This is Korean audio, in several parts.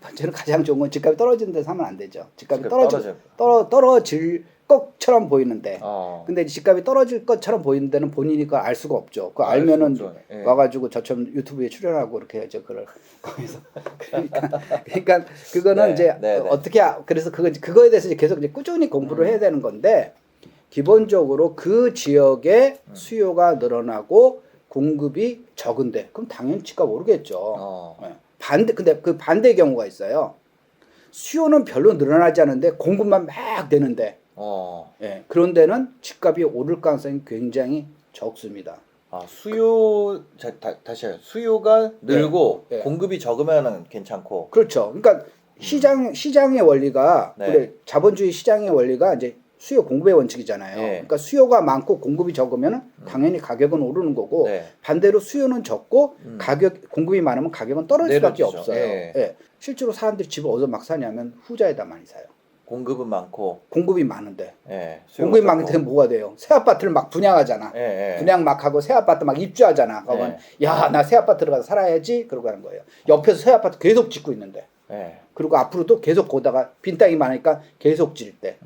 번째로 가장 좋은 건 집값이 떨어지는 데서 하면 안 되죠. 집값이 떨어질 떨어질 것처럼 보이는데, 어. 근데 집값이 떨어질 것처럼 보이는 데는 본인이 그걸 알 수가 없죠. 그거 알 알면은 수가 없죠. 예. 와가지고 저처럼 유튜브에 출연하고 이렇게 해야죠. 그걸 거기서 그러니까 그거는 네, 이제 네, 네. 어떻게 그래서 그거에 대해서 이제 계속 이제 꾸준히 공부를 해야 되는 건데, 기본적으로 그 지역의 수요가 늘어나고 공급이 적은데 그럼 당연히 집값 오르겠죠. 예. 근데 그 반대 경우가 있어요. 수요는 별로 늘어나지 않은데 공급만 막 되는데, 예, 그런 데는 집값이 오를 가능성이 굉장히 적습니다. 다시 해요. 수요가 늘고 네. 공급이 적으면은 괜찮고. 그렇죠. 그러니까 시장의 원리가, 네. 우리 자본주의 시장의 원리가 이제 수요 공급의 원칙이잖아요. 네. 그러니까 수요가 많고 공급이 적으면 당연히 가격은 오르는 거고, 네. 반대로 수요는 적고 공급이 많으면 가격은 떨어질 수밖에 내려지죠. 없어요. 예. 예. 실제로 사람들이 집을 어디서 막 사냐면 후자에다 많이 사요. 공급은 많고. 공급이 많은데. 예. 공급이 많을 때는 뭐가 돼요? 새 아파트를 막 분양하잖아. 예. 분양 막 하고 새 아파트 막 입주하잖아. 그러면 야, 나 새 아파트를 가서 살아야지. 그러고 하는 거예요. 옆에서 새 아파트 계속 짓고 있는데. 예. 그리고 앞으로도 계속 보다가 빈 땅이 많으니까 계속 질 때.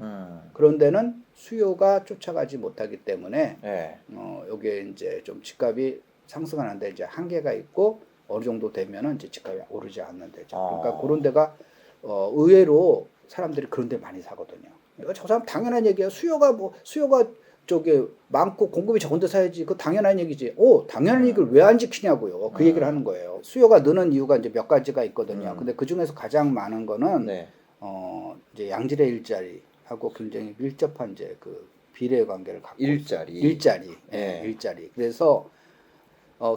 그런 데는 수요가 쫓아가지 못하기 때문에 여기에 이제 좀 집값이 상승하는데 이제 한계가 있고, 어느 정도 되면은 이제 집값이 오르지 않는 데죠. 그러니까 그런 데가 의외로 사람들이 그런 데 많이 사거든요. 저 사람 당연한 얘기예요. 수요가 저기 많고 공급이 적은 데 사야지. 그 당연한 얘기지. 당연한 얘기를 왜 안 지키냐고요. 그 얘기를 하는 거예요. 수요가 느는 이유가 이제 몇 가지가 있거든요. 근데 그 중에서 가장 많은 거는 이제 양질의 일자리하고 굉장히 밀접한 이제 그 비례 관계를 갖고 일자리. 그래서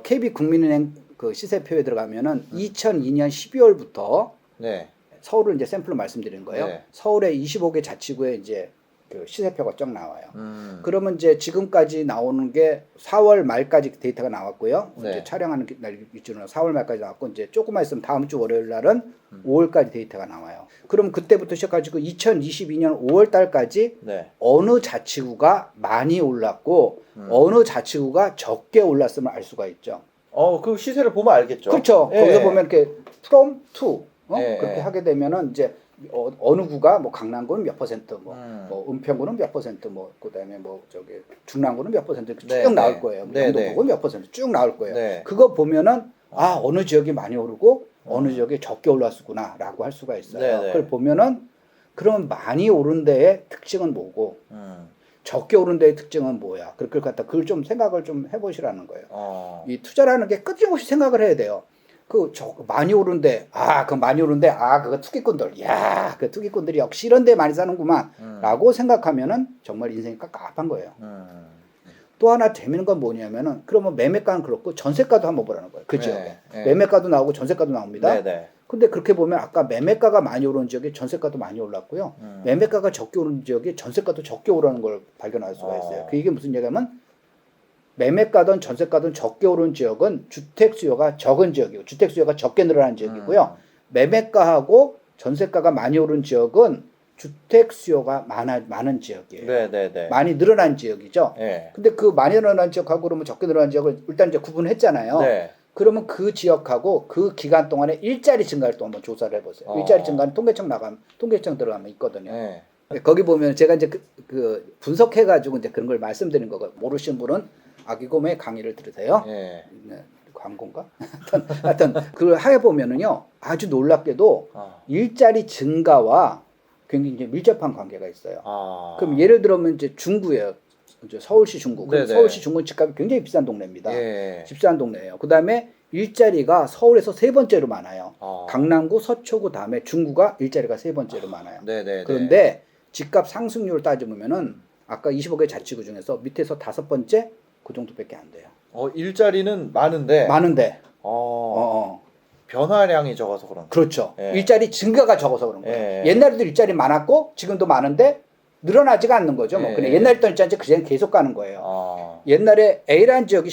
KB 국민은행 그 시세표에 들어가면은 2002년 12월부터 서울을 이제 샘플로 말씀드리는 거예요. 서울의 25개 자치구에 이제 그 시세표가 쫙 나와요. 그러면 이제 지금까지 나오는 게 4월 말까지 데이터가 나왔고요. 이제 촬영하는 날 기준으로 4월 말까지 나왔고, 이제 조금만 있으면 다음 주 월요일 날은 5월까지 데이터가 나와요. 그럼 그때부터 시작해가지고 2022년 5월 달까지 어느 자치구가 많이 올랐고 어느 자치구가 적게 올랐음을 알 수가 있죠. 그 시세를 보면 알겠죠. 그렇죠. 거기서 보면 이렇게 from to 그렇게 하게 되면은 이제 어느 구가 뭐 강남구는 몇 퍼센트, 뭐 은평구는 몇 퍼센트, 뭐 그다음에 뭐 저기 중랑구는 몇 퍼센트 쭉 나올 거예요. 영등포구는 몇 퍼센트 쭉 나올 거예요. 그거 보면은 어느 지역이 많이 오르고 어느 지역이 적게 올랐구나라고 할 수가 있어요. 그걸 보면은 그러면 많이 오른 데의 특징은 뭐고 적게 오른 데의 특징은 뭐야? 그걸 좀 생각을 좀 해보시라는 거예요. 이 투자라는 게 끊임없이 생각을 해야 돼요. 많이 오른데, 그거 투기꾼들, 그 투기꾼들이 역시 이런 데 많이 사는구만, 라고 생각하면은 정말 인생이 깝깝한 거예요. 또 하나 재밌는 건 뭐냐면은, 그러면 매매가는 그렇고 전세가도 한번 보라는 거예요. 그 지역에. 매매가도 나오고 전세가도 나옵니다. 근데 그렇게 보면 아까 매매가가 많이 오르는 지역에 전세가도 많이 올랐고요. 매매가가 적게 오르는 지역에 전세가도 적게 오르는 걸 발견할 수가 있어요. 이게 무슨 얘기냐면, 매매가든 전세가든 적게 오른 지역은 주택 수요가 적은 지역이고, 주택 수요가 적게 늘어난 지역이고요. 매매가하고 전세가가 많이 오른 지역은 주택 수요가 많은 지역이에요. 많이 늘어난 지역이죠. 근데 그 많이 늘어난 지역하고 그러면 적게 늘어난 지역을 일단 이제 구분했잖아요. 그러면 그 지역하고 그 기간 동안에 일자리 증가를 또 한번 조사를 해보세요. 일자리 증가는 통계청 들어가면 있거든요. 거기 보면 제가 이제 그 분석해가지고 이제 그런 걸 말씀드린 거고, 모르시는 분은 아기곰의 강의를 들으세요. 광고인가? 하여튼 그걸 해보면은요, 아주 놀랍게도 일자리 증가와 굉장히 이제 밀접한 관계가 있어요. 그럼 예를 들면 이제 중구예요. 이제 서울시 중구. 서울시 중구는 집값이 굉장히 비싼 동네입니다. 비싼 동네예요. 그 다음에 일자리가 서울에서 세 번째로 많아요. 강남구, 서초구 다음에 중구가 일자리가 세 번째로 많아요. 그런데 집값 상승률을 따져보면은 아까 25개 자치구 중에서 밑에서 다섯 번째 그 정도밖에 안 돼요. 일자리는 많은데. 변화량이 적어서 그런 거예요. 그렇죠. 일자리 증가가 적어서 그런 거예요. 옛날에도 일자리 많았고 지금도 많은데 늘어나지가 않는 거죠. 그냥 옛날에 있던 일자리 그냥 계속 가는 거예요. 옛날에 A라는 지역이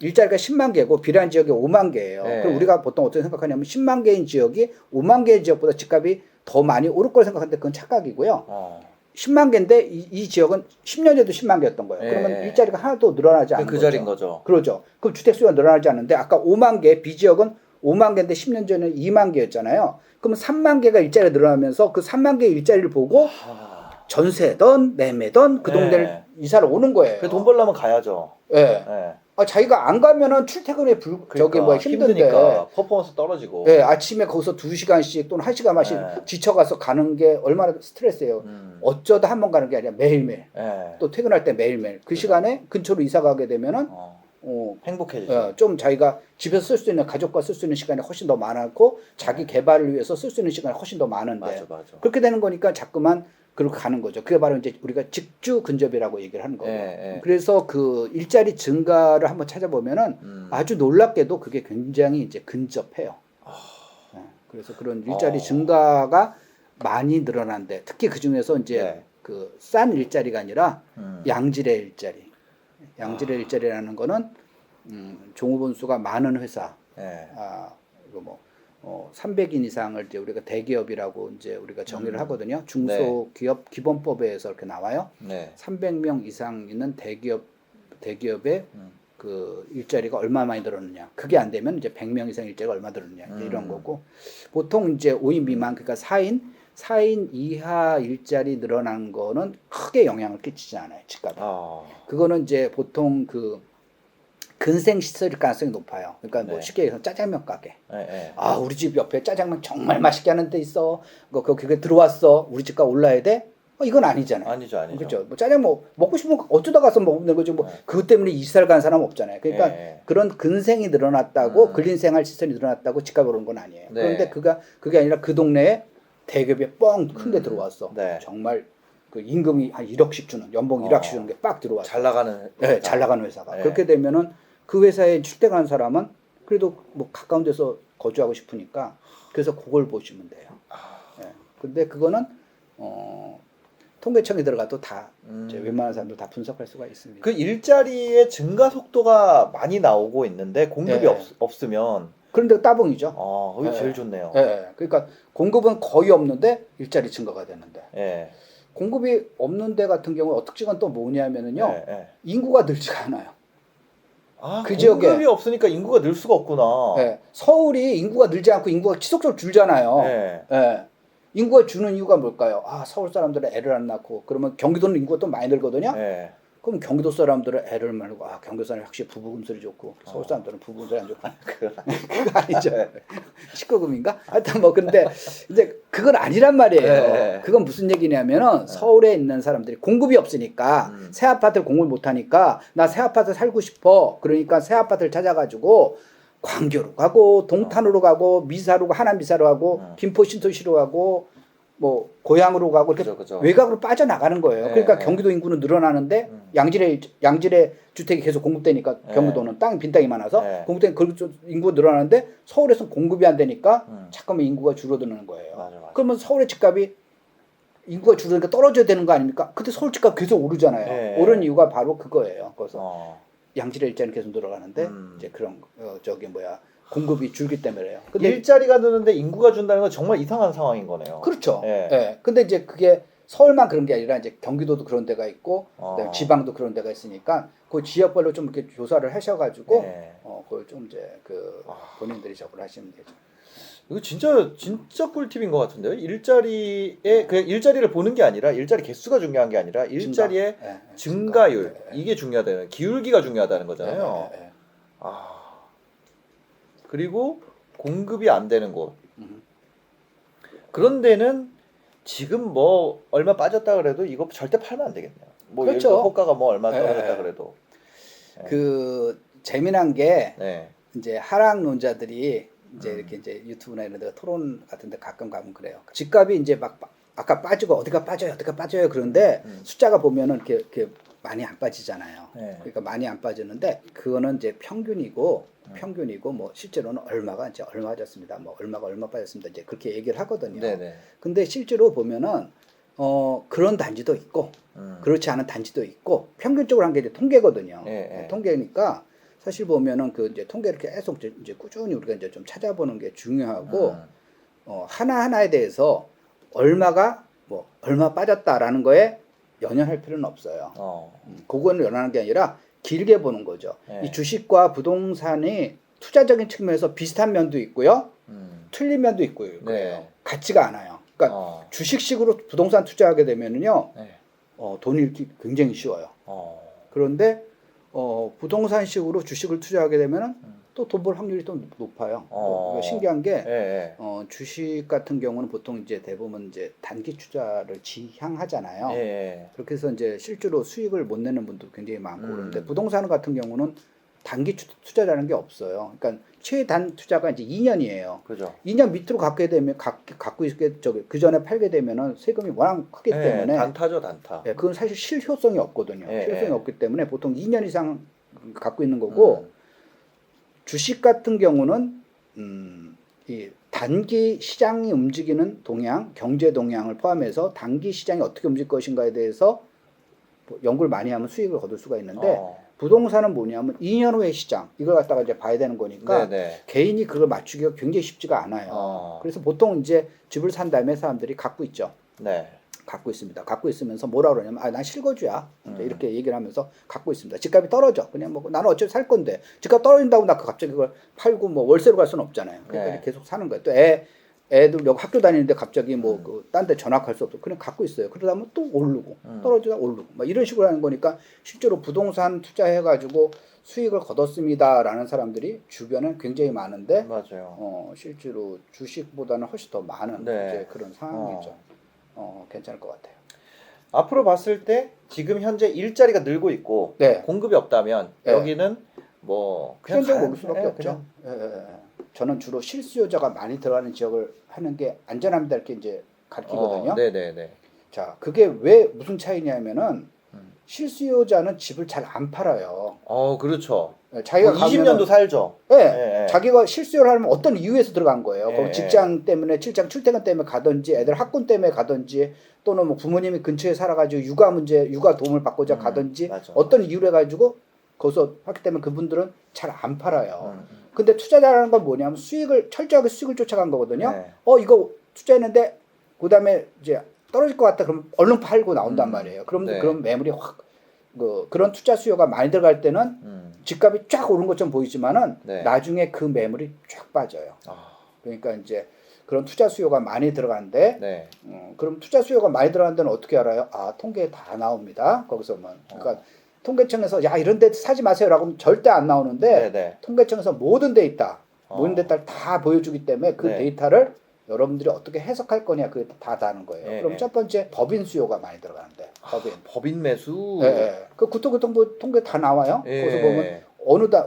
일자리가 10만 개고 B라는 지역이 5만 개예요. 그럼 우리가 보통 어떻게 생각하냐면 10만 개인 지역이 5만 개인 지역보다 집값이 더 많이 오를 걸 생각하는데 그건 착각이고요. 10만 개인데 이 지역은 10년 전에도 10만 개였던 거예요. 그러면 일자리가 하나도 늘어나지 않는 거죠. 그 자리인 거죠. 그러죠. 그럼 주택 수요가 늘어나지 않는데 아까 5만 개 B 지역은 5만 개인데 10년 전에 2만 개였잖아요. 그러면 3만 개가 일자리가 늘어나면서 그 3만 개의 일자리를 보고 전세든 매매든 그 동네를 네. 이사를 오는 거예요. 그 돈 벌려면 가야죠. 예. 네. 자기가 안 가면은 출퇴근에 저기 뭐 힘든데. 힘드니까 퍼포먼스 떨어지고. 예, 아침에 거기서 2시간씩 또는 1시간씩 네. 지쳐가서 가는 게 얼마나 스트레스예요. 어쩌다 한 번 가는 게 아니라 매일매일. 네. 또 퇴근할 때 매일매일. 그 시간에 근처로 이사 가게 되면은 행복해지죠. 좀 자기가 집에서 쓸 수 있는 가족과 쓸 수 있는 시간이 훨씬 더 많았고 자기 개발을 위해서 쓸 수 있는 시간이 훨씬 더 많은데 맞아. 그렇게 되는 거니까 자꾸만 그렇게 가는 거죠. 그게 바로 이제 우리가 직주 근접이라고 얘기를 하는 거예요. 네. 그래서 그 일자리 증가를 한번 찾아보면은 아주 놀랍게도 그게 굉장히 이제 근접해요. 네. 그래서 그런 일자리 증가가 많이 늘어난데 특히 그 중에서 이제 그 싼 일자리가 아니라 양질의 일자리. 양질의 일자리라는 거는 종업원 수가 많은 회사, 이거 뭐 300인 이상을 이제 우리가 대기업이라고 이제 우리가 정의를 하거든요. 중소기업 기본법에서 이렇게 나와요. 300명 이상 있는 대기업의 그 일자리가 얼마 많이 늘었느냐. 그게 안 되면 이제 100명 이상 일자리가 얼마 늘었느냐. 이제 이런 거고 보통 이제 5인 미만 그러니까 4인 이하 일자리 늘어난 거는 크게 영향을 끼치지 않아요. 집값에. 그거는 이제 보통 그 근생 시설일 가능성이 높아요. 그러니까 뭐 쉽게 얘기해서 짜장면 가게. 우리 집 옆에 짜장면 정말 맛있게 하는 데 있어. 그게 들어왔어. 우리 집값 올라야 돼? 이건 아니잖아요. 아니죠. 그렇죠. 뭐 짜장면 먹고 싶으면 어쩌다 가서 먹는 거지. 뭐 그것 때문에 이사를 간 사람 없잖아요. 그러니까 그런 근생이 늘어났다고 근린생활 시설이 늘어났다고 집값이 오른 건 아니에요. 그런데 그게 아니라 그 동네에 대기업이 뻥 큰 데 들어왔어. 정말 그 임금이 한 1억씩 주는 연봉 1억씩 주는 게 빡 들어왔어. 잘 나가는 회사. 잘 나가는 회사가. 그렇게 되면은 그 회사에 출퇴근하는 사람은 그래도 뭐 가까운 데서 거주하고 싶으니까 그래서 그걸 보시면 돼요. 근데 그거는 통계청에 들어가도 다 이제 웬만한 사람들 다 분석할 수가 있습니다. 그 일자리의 증가 속도가 많이 나오고 있는데 공급이 없으면 그런데 따봉이죠. 그게 제일 좋네요. 그러니까 공급은 거의 없는데 일자리 증가가 되는데 공급이 없는 데 같은 경우 특징은 또 뭐냐면은요. 인구가 늘지가 않아요. 그 지역에 공급이 없으니까 인구가 늘 수가 없구나. 서울이 인구가 늘지 않고 인구가 지속적으로 줄잖아요. 인구가 주는 이유가 뭘까요? 서울 사람들은 애를 안 낳고 그러면 경기도는 인구가 또 많이 늘거든요. 그럼 경기도 사람들은 애를 낳고 경기도 사람이 확실히 부부금술이 좋고 서울 사람들은 부부금술이 안 좋고 그거 아니죠. 19금인가? 하여튼 뭐 근데 이제 그건 아니란 말이에요. 그건 무슨 얘기냐면은 서울에 있는 사람들이 공급이 없으니까 새 아파트를 공급을 못 하니까 나 새 아파트 살고 싶어. 그러니까 새 아파트를 찾아가지고 광교로 가고 동탄으로 가고 미사로 가고 하남 미사로 가고 김포 신도시로 가고 뭐 고향으로 가고 이렇게 그죠. 외곽으로 빠져나가는 거예요. 그러니까 경기도 인구는 늘어나는데 양질의 주택이 계속 공급되니까 경기도는 빈 땅이 많아서 공급되니까 인구가 늘어나는데 서울에서는 공급이 안 되니까 잠깐만 인구가 줄어드는 거예요. 맞아. 그러면 서울의 집값이 인구가 줄어드니까 떨어져야 되는 거 아닙니까? 근데 서울 집값 계속 오르잖아요. 오른 이유가 바로 그거예요. 그래서 양질의 일자리는 계속 늘어가는데 이제 그런 공급이 줄기 때문에요. 근데 일자리가 느는데 인구가 준다는 건 정말 이상한 상황인 거네요. 그렇죠. 근데 이제 그게 서울만 그런 게 아니라 이제 경기도도 그런 데가 있고 그다음에 지방도 그런 데가 있으니까 그 지역별로 좀 이렇게 조사를 하셔가지고 그걸 좀 이제 본인들이 적을 하시면 되죠. 이거 진짜 꿀팁인 것 같은데요. 일자리를 보는 게 아니라 일자리 개수가 중요한 게 아니라 일자리의 증가율 이게 중요하다는 기울기가 중요하다는 거잖아요. 그리고 공급이 안 되는 곳. 그런 데는 지금 뭐 얼마 빠졌다 그래도 이거 절대 팔면 안 되겠네요. 뭐 그렇죠. 예를 들어 호가가 뭐 얼마 떨어졌다 그래도. 그 재미난 게 이제 하락론자들이 이제 이렇게 이제 유튜브나 이런 데 토론 같은 데 가끔 가면 그래요. 집값이 이제 막 아까 빠지고 어디가 빠져요 그런데 숫자가 보면은 이렇게 많이 안 빠지잖아요. 그러니까 많이 안 빠지는데 그거는 이제 평균이고 뭐 실제로는 얼마가 이제 얼마 빠졌습니다. 뭐 얼마가 얼마 빠졌습니다. 이제 그렇게 얘기를 하거든요. 근데 실제로 보면은 그런 단지도 있고 그렇지 않은 단지도 있고 평균적으로 한 게 이제 통계거든요. 통계니까 사실 보면은 그 이제 통계를 계속 이제 꾸준히 우리가 이제 좀 찾아보는 게 중요하고 하나하나에 대해서 얼마가 뭐 얼마 빠졌다라는 거에 연연할 필요는 없어요. 그거는 연연하는 게 아니라 길게 보는 거죠. 이 주식과 부동산이 투자적인 측면에서 비슷한 면도 있고요. 틀린 면도 있고요. 그래요. 네. 같지가 않아요. 그러니까 주식식으로 부동산 투자하게 되면은요. 네. 돈 잃기 굉장히 쉬워요. 그런데 부동산식으로 주식을 투자하게 되면은 또 돈 벌 확률이 또 높아요. 그러니까 신기한 게 주식 같은 경우는 보통 이제 대부분 이제 단기 투자를 지향하잖아요. 그렇게 해서 이제 실제로 수익을 못 내는 분도 굉장히 많고 그런데 부동산 같은 경우는 단기 투자라는 게 없어요. 그러니까 최단 투자가 이제 2년이에요. 그죠. 2년 밑으로 갖게 되면 갖고 있게 그 전에 팔게 되면은 세금이 워낙 크기 때문에 단타죠, 단타. 그건 사실 실효성이 없거든요. 실효성이 없기 때문에 보통 2년 이상 갖고 있는 거고 주식 같은 경우는 이 단기 시장이 움직이는 동향, 경제 동향을 포함해서 단기 시장이 어떻게 움직일 것인가에 대해서 연구를 많이 하면 수익을 거둘 수가 있는데 부동산은 뭐냐면 2년 후의 시장 이걸 갖다가 이제 봐야 되는 거니까 개인이 그걸 맞추기가 굉장히 쉽지가 않아요. 그래서 보통 이제 집을 산 다음에 사람들이 갖고 있죠. 갖고 있습니다. 갖고 있으면서 뭐라 그러냐면 난 실거주야. 이렇게 얘기를 하면서 갖고 있습니다. 집값이 떨어져. 그냥 뭐 나는 어차피 살 건데 집값 떨어진다고 나 갑자기 그걸 팔고 뭐 월세로 갈 수는 없잖아요. 그러니까 계속 사는 거예요. 또 애들 여기 학교 다니는데 갑자기 뭐 딴 데 전학할 수 없어. 그냥 갖고 있어요. 그러다 보면 또 오르고 떨어지다 오르고 막 이런 식으로 하는 거니까 실제로 부동산 투자해가지고 수익을 거뒀습니다라는 사람들이 주변에 굉장히 많은데 맞아요. 실제로 주식보다는 훨씬 더 많은 이제 그런 상황이죠. 괜찮을 것 같아요. 앞으로 봤을 때 지금 현재 일자리가 늘고 있고 공급이 없다면 여기는 뭐 그냥 현재 올 수밖에 없죠. 저는 주로 실수요자가 많이 들어가는 지역을 하는 게 안전합니다 이렇게 이제 가르치거든요. 자, 그게 왜 무슨 차이냐면은 실수요자는 집을 잘 안 팔아요. 그렇죠. 자기가 20년도 살죠. 자기가 실수요를 하면 어떤 이유에서 들어간 거예요. 거기 직장 때문에 출퇴근 때문에 가든지 애들 학군 때문에 가든지 또는 뭐 부모님이 근처에 살아가지고 육아 도움을 받고자 가든지 어떤 이유를 해가지고 거기서 하기 때문에 그분들은 잘 안 팔아요. 근데 투자자라는 건 뭐냐면 철저하게 수익을 쫓아간 거거든요. 이거 투자했는데 그다음에 이제 떨어질 것 같다 그러면 얼른 팔고 나온단 말이에요. 그럼 그런 매물이 확 그런 투자 수요가 많이 들어갈 때는 집값이 쫙 오른 것처럼 보이지만은 나중에 그 매물이 쫙 빠져요. 그러니까 이제 그런 투자 수요가 많이 들어가는데 그럼 투자 수요가 많이 들어가는 데는 어떻게 알아요? 통계에 다 나옵니다. 거기서만. 그러니까 통계청에서 야 이런 데 사지 마세요라고 하면 절대 안 나오는데 통계청에서 모든 데이터 모든 데이터를 다 보여주기 때문에 그 데이터를 여러분들이 어떻게 해석할 거냐 그게 다 다는 거예요. 그럼 첫 번째 법인 수요가 많이 들어가는데 법인 매수. 그 구토교통부 통계 다 나와요. 거기서 보면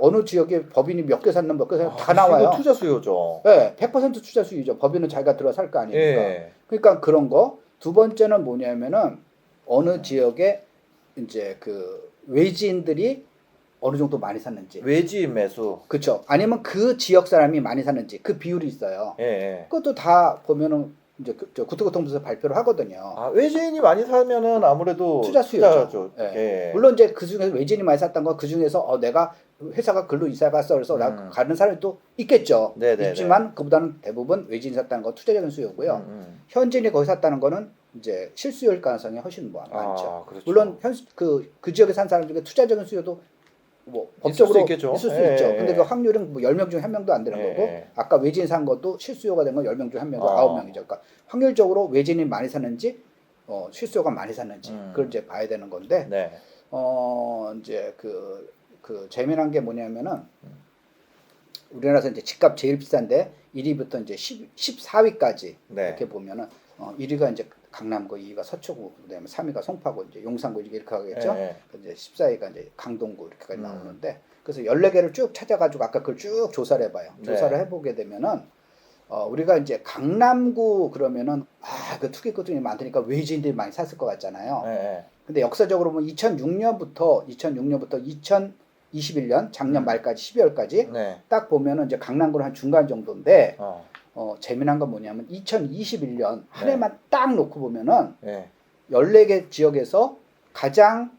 어느 지역에 법인이 몇 개 샀는 몇 개 샀는 다 나와요. 투자 수요죠. 100% 투자 수요죠. 법인은 자기가 들어 살 거 아니니까. 그러니까 그런 거. 두 번째는 뭐냐면은 어느 지역에 이제 그 외지인들이 어느 정도 많이 샀는지. 외지인 매수. 그렇죠. 아니면 그 지역 사람이 많이 샀는지 그 비율이 있어요. 그것도 다 보면은 이제 국토교통부에서 발표를 하거든요. 외지인이 많이 사면은 아무래도 투자 수요죠. 물론 이제 그 중에서 외지인이 많이 샀던 거 그 중에서 내가 회사가 글로 이사 갔어 그래서 나 가는 사람이 또 있겠죠. 있지만 그보다는 대부분 외지인이 샀다는 거 투자적인 수요고요. 현지인이 거기 샀다는 거는 이제 실수요일 가능성이 훨씬 많죠. 그렇죠. 물론 그 지역에 산 사람 중에 투자적인 수요도 뭐 법적으로 있을 수 있죠. 근데 그 확률은 뭐 10명 중에 1명도 안 되는 거고 아까 외지인 산 것도 실수요가 된 건 10명 중에 1명도 9명이죠. 그러니까 확률적으로 외지인이 많이 샀는지 실수요가 많이 샀는지 그걸 이제 봐야 되는 건데 이제 그 재미난 게 뭐냐면은 우리나라에서 이제 집값 제일 비싼데 1위부터 이제 14위까지 이렇게 보면은 1위가 이제 강남구, 2위가 서초구, 그다음에 3위가 송파구, 이제 용산구 이렇게 하겠죠. 이제 14위가 이제 강동구 이렇게까지 나오는데 그래서 14개를 쭉 찾아가지고 아까 그걸 쭉 조사를 해봐요. 조사를 해보게 되면은 우리가 이제 강남구 그러면은 그 투기꾼들이 많으니까 외지인들이 많이 샀을 것 같잖아요. 근데 역사적으로 보면 2006년부터 2021년 작년 말까지 12월까지 딱 보면은 이제 강남구는 한 중간 정도인데 재미난 건 뭐냐면 2021년 한 해만 딱 놓고 보면은 14개 지역에서 가장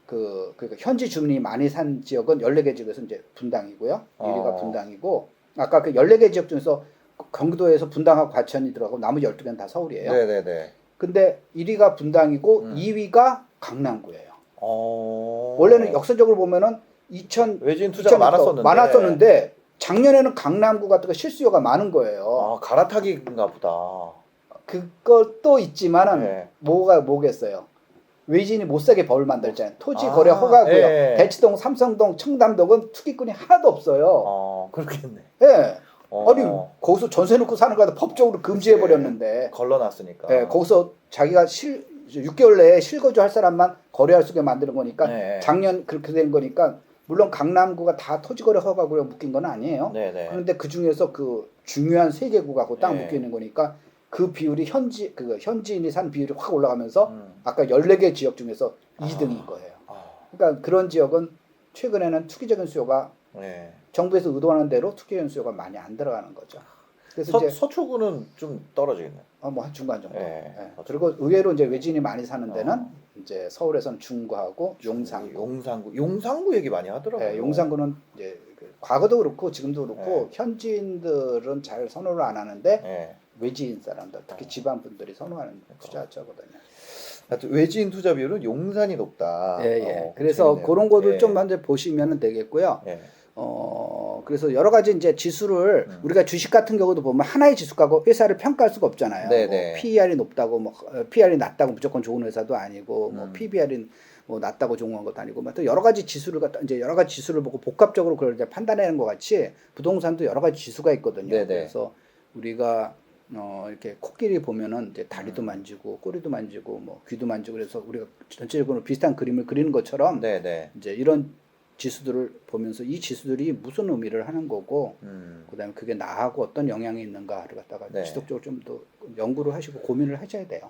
그러니까 현지 주민이 많이 산 지역은 14개 지역에서 이제 분당이고요. 1위가 분당이고 아까 그 14개 지역 중에서 경기도에서 분당하고 과천이 들어가고 나머지 12개는 다 서울이에요. 근데 1위가 분당이고 2위가 강남구예요. 원래는 역사적으로 보면은 외지인 투자가 많았었는데 작년에는 강남구 같은 거 실수요가 많은 거예요. 아, 갈아타기인가 보다. 그것도 있지만은 네. 뭐겠어요. 외지인이 못 사게 법을 만들잖아요. 토지 거래 허가고요. 예. 대치동, 삼성동, 청담동은 투기꾼이 하나도 없어요. 그렇겠네. 예. 아니 거기서 전세 놓고 사는 거다 법적으로 금지해 버렸는데. 걸러놨으니까. 예, 거기서 자기가 6개월 내에 실거주 할 사람만 거래할 수 있게 만드는 거니까 네. 작년 그렇게 된 거니까 물론 강남구가 다 토지 거래 허가구에 묶인 건 아니에요. 네네. 그런데 그 중에서 그 중요한 3개구가 딱 네. 묶여 있는 거니까 그 비율이 현지인이 산 비율이 확 올라가면서 아까 14개 지역 중에서 2등인 거예요. 그러니까 그런 지역은 최근에는 투기적인 수요가 네. 정부에서 의도하는 대로 투기적인 수요가 많이 안 들어가는 거죠. 그래서 이제 서초구는 좀 떨어지겠네요. 뭐 한 중간 정도. 네. 예. 그리고 의외로 이제 외지인이 많이 사는 데는 이제 서울에선 중구하고 용산구 얘기 많이 하더라고요. 예, 용산구는 이제 과거도 그렇고 지금도 그렇고 네. 현지인들은 잘 선호를 안 하는데 네. 외지인 사람들 특히 집안 분들이 선호하는 투자처거든요. 외지인 투자 비율은 용산이 높다. 예. 그래서 재밌네요. 그런 것들 예. 좀 먼저 보시면 되겠고요. 예. 그래서 여러 가지 이제 지수를 우리가 주식 같은 경우도 보면 하나의 지수가고 회사를 평가할 수가 없잖아요. 네네. 뭐 PER이 높다고 뭐 PR이 낮다고 무조건 좋은 회사도 아니고 뭐 PBR이 뭐 낮다고 좋은 것도 아니고 또 여러 가지 지수를 갖다 이제 여러 가지 지수를 보고 복합적으로 그걸 이제 판단하는 것 같이 부동산도 여러 가지 지수가 있거든요. 네네. 그래서 우리가 이렇게 코끼리 보면은 이제 다리도 만지고 꼬리도 만지고 뭐 귀도 만지고 그래서 우리가 전체적으로 비슷한 그림을 그리는 것처럼 네네. 이제 이런 지수들을 보면서 이 지수들이 무슨 의미를 하는 거고 그다음에 그게 나하고 어떤 영향이 있는가를 갖다가 네. 지속적으로 좀 더 연구를 하시고 고민을 하셔야 돼요.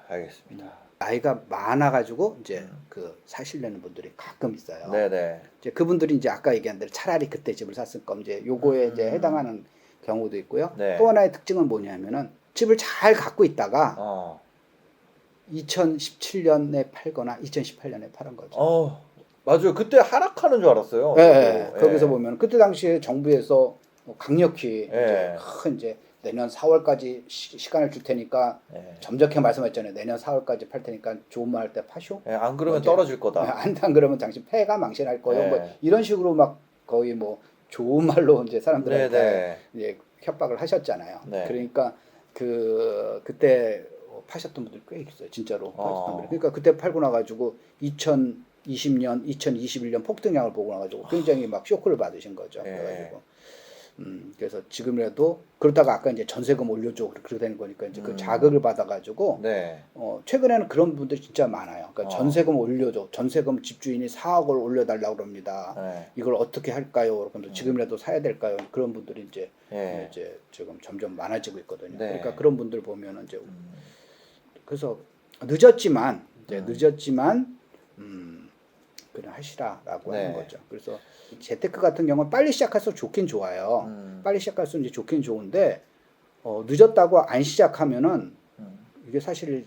알겠습니다. 나이가 많아가지고 이제 그 사시려는 분들이 가끔 있어요. 네네. 이제 그분들이 이제 아까 얘기한 대로 차라리 그때 집을 샀을 거 이제 요거에 이제 해당하는 경우도 있고요. 네. 또 하나의 특징은 뭐냐면은 집을 잘 갖고 있다가 2017년에 팔거나 2018년에 팔은 거죠. 맞아요. 그때 하락하는 줄 알았어요. 네, 거기서 보면 그때 당시에 정부에서 강력히 이제 내년 4월까지 시간을 줄 테니까 점잖게 말씀했잖아요. 내년 4월까지 팔 테니까 좋은 말 할 때 파쇼. 안 그러면 떨어질 거다. 안 그러면 당신 폐가 망신할 거예요. 뭐 이런 식으로 막 거의 뭐 좋은 말로 이제 사람들한테 이제 협박을 하셨잖아요. 그러니까 그때 파셨던 분들 꽤 있어요. 진짜로. 그러니까 그때 팔고 나가지고 2020년, 2021년 폭등량을 보고 나가지고 굉장히 막 쇼크를 받으신 거죠. 그래가지고 그래서 지금이라도 그러다가 아까 이제 전세금 올려줘 그렇게 되는 거니까 이제 그 자극을 받아가지고 최근에는 그런 분들이 진짜 많아요. 그러니까 전세금 올려줘, 전세금 집주인이 4억을 올려달라고 그럽니다. 이걸 어떻게 할까요? 그럼 지금이라도 사야 될까요? 그런 분들이 이제 지금 점점 많아지고 있거든요. 그러니까 그런 분들 보면은 이제 그래서 늦었지만 그냥 하시라라고 하는 거죠. 그래서 재테크 같은 경우는 빨리 시작해서 좋긴 좋아요. 빨리 시작할수 이제 좋긴 좋은데 늦었다고 안 시작하면은 이게 사실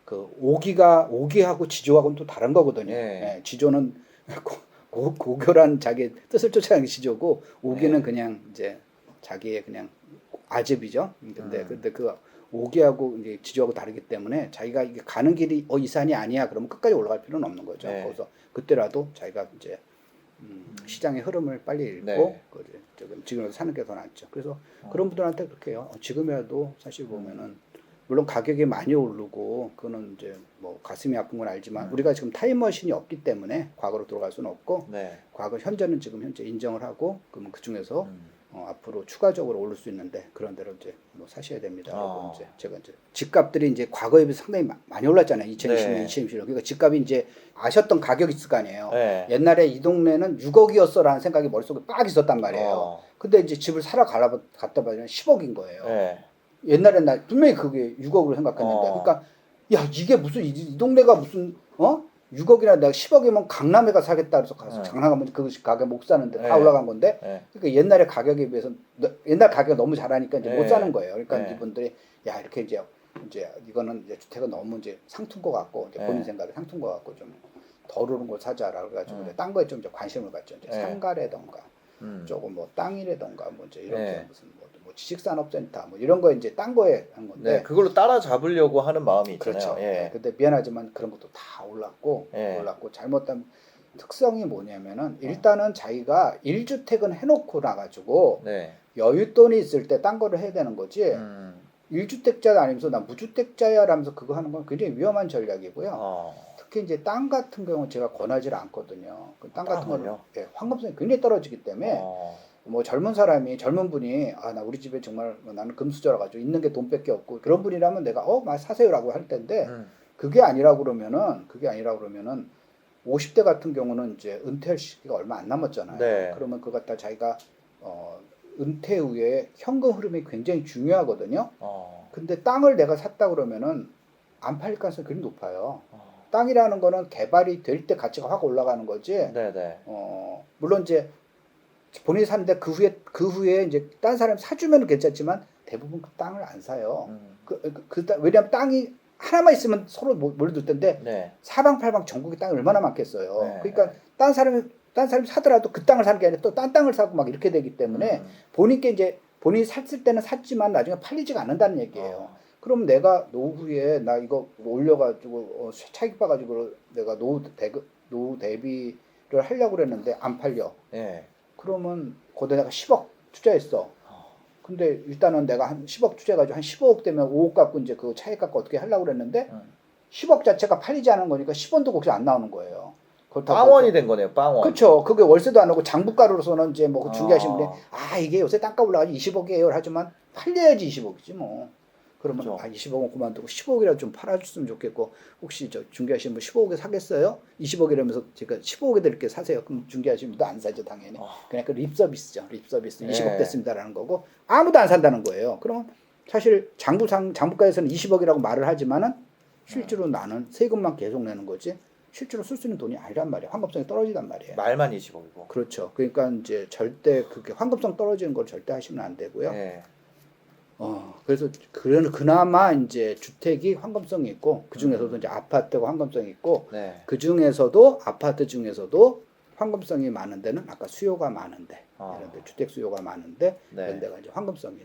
그 오기하고 지조하고는 또 다른 거거든요. 지조는 고결한 자기 뜻을 쫓아가는 게 지조고 오기는 그냥 이제 자기의 그냥 아집이죠. 근데 그 오기하고 이제 지조하고 다르기 때문에 자기가 이게 가는 길이 이 산이 아니야 그러면 끝까지 올라갈 필요는 없는 거죠. 그래서 그때라도 자기가 이제 시장의 흐름을 빨리 읽고 지금이라도 사는 게 더 낫죠. 그래서 그런 분들한테 그렇게 해요. 지금이라도 사실 보면은 물론 가격이 많이 오르고 그거는 이제 뭐 가슴이 아픈 건 알지만 우리가 지금 타임머신이 없기 때문에 과거로 돌아갈 수는 없고 과거 현재는 지금 현재 인정을 하고 그러면 그 중에서 앞으로 추가적으로 오를 수 있는데 그런 대로 이제 뭐 사셔야 됩니다. 그리고 이제 제가 이제 집값들이 이제 과거에 비해서 상당히 많이 올랐잖아요. 2020년, 2021년. 그러니까 집값이 이제 아셨던 가격이 있을 거 아니에요. 옛날에 이 동네는 6억이었어라는 생각이 머릿속에 빡 있었단 말이에요. 근데 이제 집을 사러 갔다 봐면 10억인 거예요. 옛날엔 나 분명히 그게 6억으로 생각했는데 그러니까 야 이게 무슨 이 동네가 무슨 6억이나 내가 10억이면 강남에 가서 사겠다 그래서 가서 장난하면 그 가격 못 사는데 다 올라간 건데 그러니까 옛날에 가격에 비해서 옛날 가격이 너무 잘하니까 이제 못 사는 거예요. 그러니까 이분들이 야 이렇게 이제 이거는 이제 주택은 너무 이제 상투인 것 같고 이제 본인 생각에 상투인 것 같고 좀 덜 오른 걸 사자라고 해가지고 딴 거에 좀 이제 관심을 갖죠. 이제 상가라던가 조금 뭐 땅이라던가 뭐 이제 이렇게 무슨 뭐 지식산업센터 뭐 이런 거 이제 딴 거에 한 건데 그걸로 따라잡으려고 하는 마음이 있잖아요. 그렇죠. 근데 미안하지만 그런 것도 다 올랐고 잘못하면 특성이 뭐냐면은 일단은 자기가 1주택은 해놓고 나가지고 네. 여윳돈이 있을 때 딴 거를 해야 되는 거지. 1주택자 아니면서 나 무주택자야 라면서 그거 하는 건 굉장히 위험한 전략이고요. 특히 이제 땅 같은 경우는 제가 권하지 않거든요. 그 땅 같은 거는 예, 황금성이 굉장히 떨어지기 때문에 뭐 젊은 분이 나 우리 집에 정말 나는 금수저라 가지고 있는 게 돈밖에 없고 그런 분이라면 내가 막 사세요라고 할 텐데 그게 아니라 그러면은 50대 같은 경우는 이제 은퇴할 시기가 얼마 안 남았잖아요. 네. 그러면 그거 갖다 자기가 은퇴 후에 현금 흐름이 굉장히 중요하거든요. 근데 땅을 내가 샀다 그러면은 안 팔릴 가능성이 굉장히 높아요. 땅이라는 거는 개발이 될 때 가치가 확 올라가는 거지. 네네. 물론 이제 본인이 샀는데 그 후에 이제 딴 사람이 사주면 괜찮지만 대부분 그 땅을 안 사요. 왜냐하면 땅이 하나만 있으면 서로 몰려들 텐데 네. 사방팔방 전국에 땅이 얼마나 많겠어요. 네. 그러니까 딴 사람이 사더라도 그 땅을 사는 게 아니라 또 딴 땅을 사고 막 이렇게 되기 때문에 본인이 샀을 때는 샀지만 나중에 팔리지가 않는다는 얘기예요. 그럼 내가 노후에 나 이거 올려가지고 차익 봐가지고 내가 노후 대비를 하려고 그랬는데 안 팔려. 네. 그러면 거기다 내가 10억 투자했어. 근데 일단은 내가 한 10억 투자해가지고 한 15억 되면 5억 갖고 이제 그 차익 갖고 어떻게 하려고 그랬는데 10억 자체가 팔리지 않은 거니까 10원도 거기서 안 나오는 거예요. 빵원이 된 거네요. 빵원. 그렇죠. 그게 월세도 안 오고 장부가로서는 이제 뭐 중개하신 분이 이게 요새 땅값 올라가지고 20억이에요 하지만 팔려야지 20억이지 뭐. 그러면 그렇죠. 20억은 그만두고 10억이라도 좀 팔아줬으면 좋겠고 혹시 저 중개하시는 분 15억에 사겠어요? 20억이라면서 제가 15억에 드릴게 사세요. 그럼 중개하시는 분도 안 사죠 당연히. 그냥 그 립서비스죠. 립서비스 20억 됐습니다라는 거고 아무도 안 산다는 거예요. 그럼 사실 장부가에서는 20억이라고 말을 하지만은 실제로 나는 세금만 계속 내는 거지 실제로 쓸 수 있는 돈이 아니란 말이에요. 환급성이 떨어지단 말이에요. 말만 20억이고. 그렇죠. 그러니까 이제 절대 그게 환급성 떨어지는 걸 절대 하시면 안 되고요. 네. 그래서 그나마 이제 주택이 환급성이 있고 그 중에서도 이제 아파트가 환급성이 있고 네. 그 중에서도 아파트 중에서도 환급성이 많은 데는 아까 수요가 많은데 이런 데 주택 수요가 많은데 네. 이런 데가 이제 환급성이